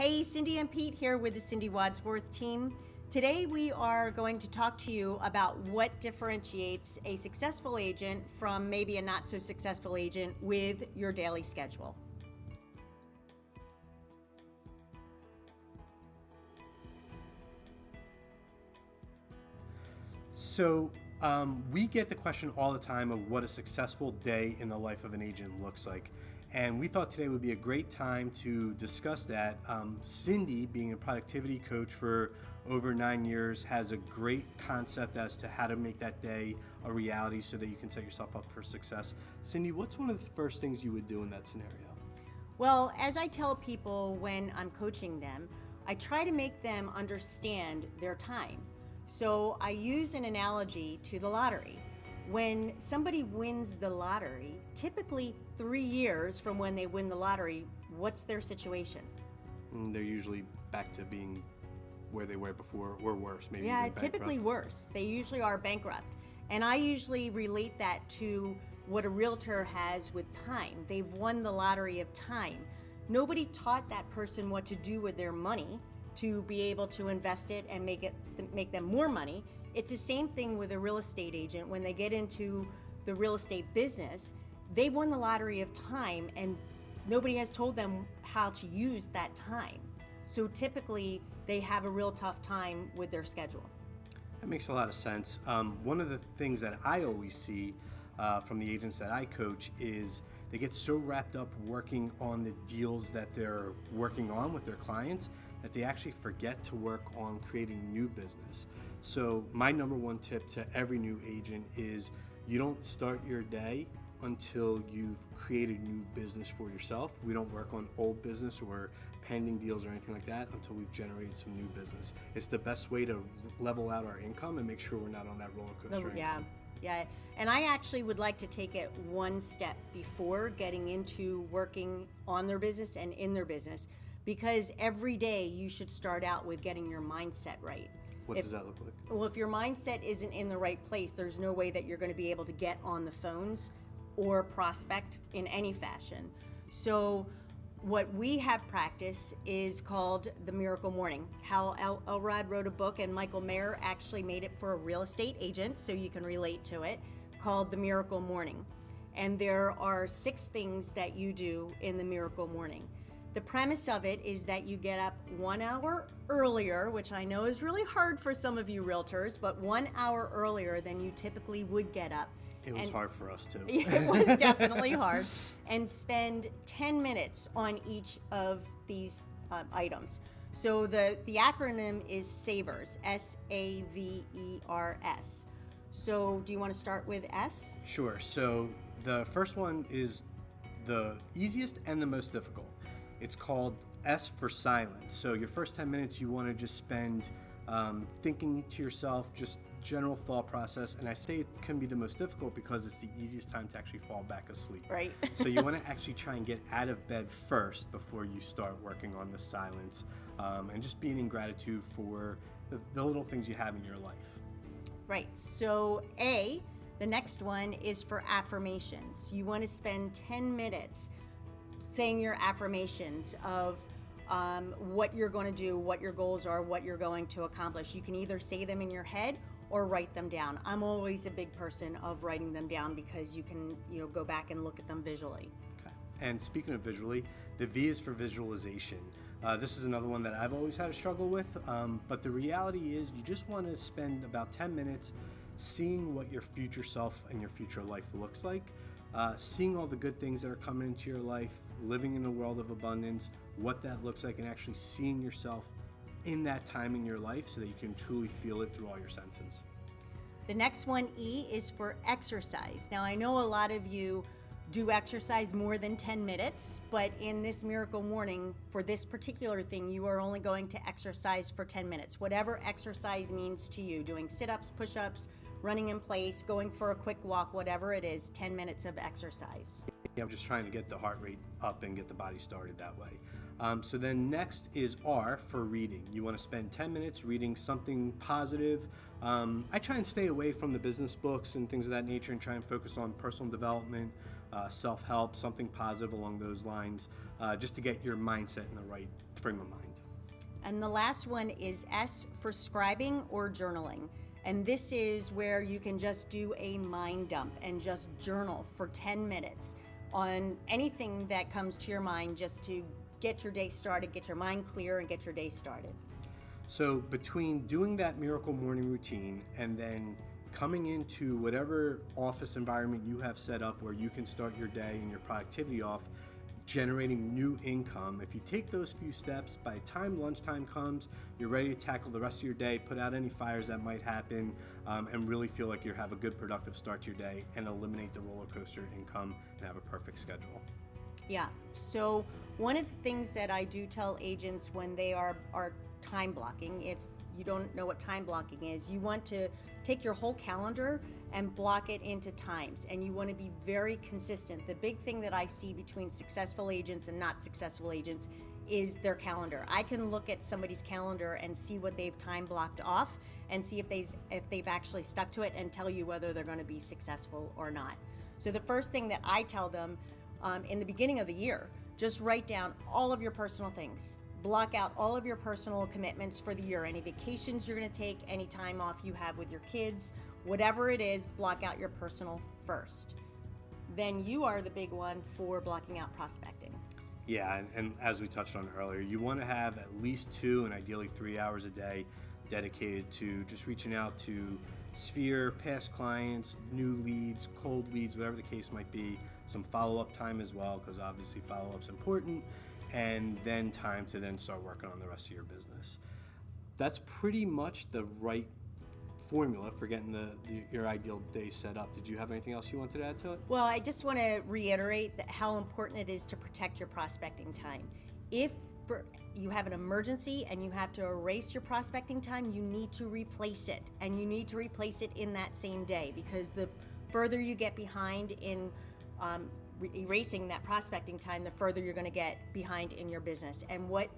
Hey, Cindy and Pete here with the Cindy Wadsworth team. Today we are going to talk to you about what differentiates a successful agent from maybe a not so successful agent with your daily schedule. So we get the question all the time of what a successful day in the life of an agent looks like. And we thought today would be a great time to discuss that. Cindy, being a productivity coach for over 9 years, has a great concept as to how to make that day a reality so that you can set yourself up for success. Cindy, what's one of the first things you would do in that scenario? Well, as I tell people when I'm coaching them, I try to make them understand their time. So I use an analogy to the lottery. When somebody wins the lottery, typically 3 years from when they win the lottery, what's their situation? They're usually back to being where they were before, or worse, maybe. Yeah, even typically bankrupt. worse. They usually are bankrupt. And I usually relate that to what a realtor has with time. They've won the lottery of time. Nobody taught that person what to do with their money to be able to invest it and make them more money. It's the same thing with a real estate agent. When they get into the real estate business, they've won the lottery of time and nobody has told them how to use that time. So typically they have a real tough time with their schedule. That makes a lot of sense. One of the things that I always see from the agents that I coach is they get so wrapped up working on the deals that they're working on with their clients that they actually forget to work on creating new business. So my number one tip to every new agent is you don't start your day until you've created new business for yourself. We don't work on old business or pending deals or anything like that until we've generated some new business. It's the best way to level out our income and make sure we're not on that roller coaster. Yeah. And I actually would like to take it one step before getting into working on their business and in their business, because every day you should start out with getting your mindset right. What does that look like? Well, if your mindset isn't in the right place, there's no way that you're going to be able to get on the phones or prospect in any fashion. So what we have practiced is called the Miracle Morning. Hal Elrod wrote a book, and Michael Mayer actually made it for a real estate agent, so you can relate to it, called the Miracle Morning. And there are 6 things that you do in the Miracle Morning. The premise of it is that you get up 1 hour earlier, which I know is really hard for some of you realtors, but 1 hour earlier than you typically would get up. It was hard for us too. It was definitely hard. And spend 10 minutes on each of these items. So the acronym is SAVERS, SAVERS. So do you want to start with S? Sure. So the first one is the easiest and the most difficult. It's called S for silence. So your first 10 minutes you want to just spend thinking to yourself, just general thought process. And I say it can be the most difficult because it's the easiest time to actually fall back asleep. Right. So you want to actually try and get out of bed first before you start working on the silence, and just being in gratitude for the little things you have in your life. Right. So A, the next one is for affirmations. You want to spend 10 minutes saying your affirmations of what you're going to do, what your goals are, what you're going to accomplish. You can either say them in your head or write them down. I'm always a big person of writing them down because you can, go back and look at them visually. Okay. And speaking of visually, the V is for visualization. This is another one that I've always had a struggle with, but the reality is you just want to spend about 10 minutes seeing what your future self and your future life looks like, seeing all the good things that are coming into your life, living in a world of abundance, what that looks like, and actually seeing yourself in that time in your life so that you can truly feel it through all your senses. The next one, E, is for exercise. Now, I know a lot of you do exercise more than 10 minutes, but in this Miracle Morning, for this particular thing, you are only going to exercise for 10 minutes. Whatever exercise means to you, doing sit-ups, push-ups, running in place, going for a quick walk, whatever it is, 10 minutes of exercise. I'm just trying to get the heart rate up and get the body started that way. So then next is R for reading. You want to spend 10 minutes reading something positive. I try and stay away from the business books and things of that nature and try and focus on personal development, self-help, something positive along those lines, just to get your mindset in the right frame of mind. And the last one is S for scribing or journaling. And this is where you can just do a mind dump and just journal for 10 minutes on anything that comes to your mind, just to get your day started, get your mind clear, and get your day started. So between doing that miracle morning routine and then coming into whatever office environment you have set up where you can start your day and your productivity off, generating new income, if you take those few steps, by the time lunchtime comes, you're ready to tackle the rest of your day, put out any fires that might happen, and really feel like you have a good productive start to your day and eliminate the roller coaster income and have a perfect schedule. Yeah, so one of the things that I do tell agents when they are time blocking, if you don't know what time blocking is, you want to take your whole calendar and block it into times, and you want to be very consistent. The big thing that I see between successful agents and not successful agents is their calendar. I can look at somebody's calendar and see what they've time blocked off and see if they've actually stuck to it, and tell you whether they're going to be successful or not. So the first thing that I tell them in the beginning of the year, just write down all of your personal things. Block out all of your personal commitments for the year, any vacations you're going to take, any time off you have with your kids, whatever it is, block out your personal first. Then you are the big one for blocking out prospecting. Yeah, and as we touched on earlier, you want to have at least 2 and ideally 3 hours a day dedicated to just reaching out to sphere, past clients, new leads, cold leads, whatever the case might be. Some follow-up time as well, because obviously follow-up's important, and then time to then start working on the rest of your business. That's pretty much the right formula for getting your ideal day set up. Did you have anything else you wanted to add to it? Well, I just want to reiterate that how important it is to protect your prospecting time. If you have an emergency and you have to erase your prospecting time, you need to replace it, and you need to replace it in that same day, because the further you get behind in erasing that prospecting time, the further you're going to get behind in your business. And what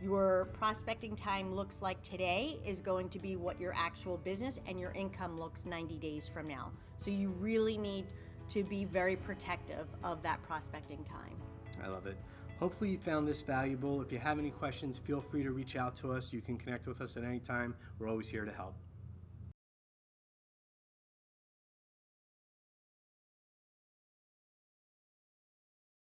your prospecting time looks like today is going to be what your actual business and your income looks 90 days from now. So you really need to be very protective of that prospecting time. I love it. Hopefully you found this valuable. If you have any questions, feel free to reach out to us. You can connect with us at any time. We're always here to help.